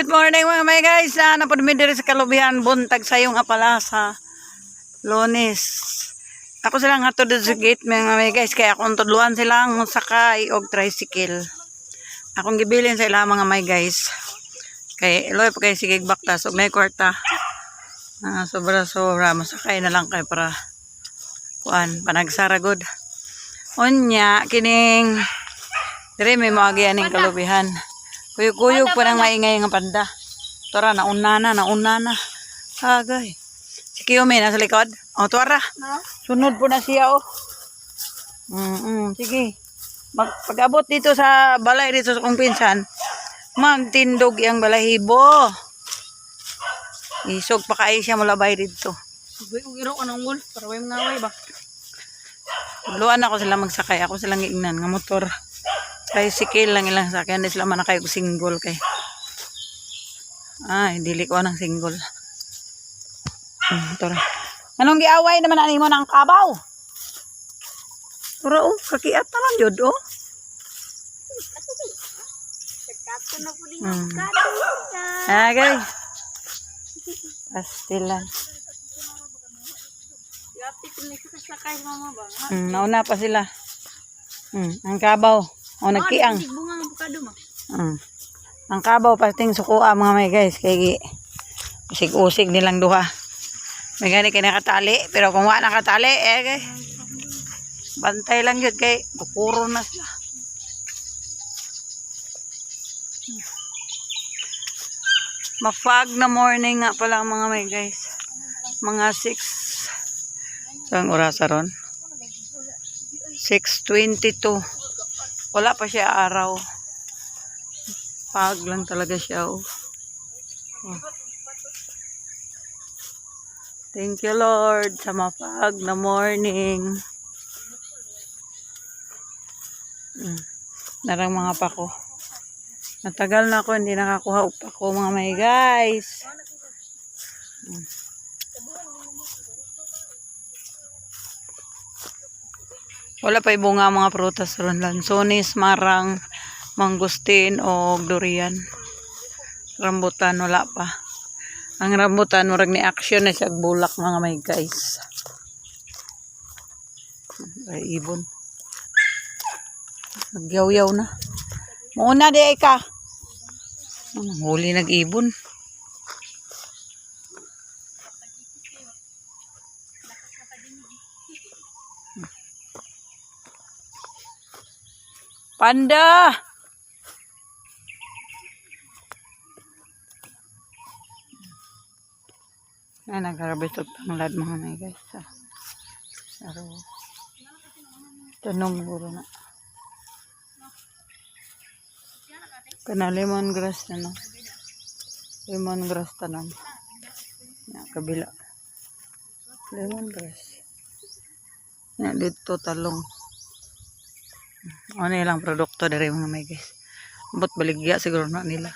Good morning mga may guys. Napunmi diri sa kalubihan buntag sayong apala sa Lunes. Ako silang hatod sa gate mga may guys kaya akong tudluan silang sakay og tricycle. Akong gibilin sa ilang mga may guys. Kay eloy pa kay sigig bakta so may kwarta. Sobra masakay na lang kay para kuan panagsaragod. Unya kining dire may maagi aning kalubihan. Kuyog-kuyog pa nang maingay nga panda. Tora, nauna na. Agay. Si Kiyome, nasa likod. O, tora. Sunod po na siya, o. Sige. Pag-abot dito sa balay, dito sa kong pinsan, magtindog yung balahibo. Isog pa kayo siya malabay dito. Iro ka ng wall, para wayang ngaway ba? Luan ako sila magsakay. Ako silang iingnan nga motor. Tricycle lang ilang sakyan. Hindi sila manakay ko single kay. Dili ko ng single. Tara. Anong giaway naman ani mo ng kabaw? Tara kakiat naman jud Agay. Pastilan. Nauna pa sila. Ang kabaw. O nagkiang. Ang kabaw pasting sukuha mga may guys. Kaya usig-usig nilang duha. May gani kayo nakatali. Pero kung wala nakatali, bantay lang yun. Kaya bukuro na sila. Mafag na morning nga pala mga may guys. Mga 6. Saan orasa ron? 6:22. Wala pa siya araw. Pag lang talaga siya. Thank you Lord sa mapag na morning. Narang mga pako. Matagal na ako hindi nakakuha pako mga may guys. Wala pa ibunga mga prutas ron. Lansones, marang, mangustin o durian. Rambutan wala pa. Ang rambutan murag ni action na siya bulak mga may guys. Ay ibon. Nagyaw-yaw na. Muna di ay ka. Huli nag-ibon. Panda! Nag-harvest of tanglad mga may guys. Tanong buro na. Kana lemongrass na no. Lemongrass tanan. Kabila. Lemongrass. Dito talong. Ano ilang produkto dari mga may guys. But baligya siguro na nila.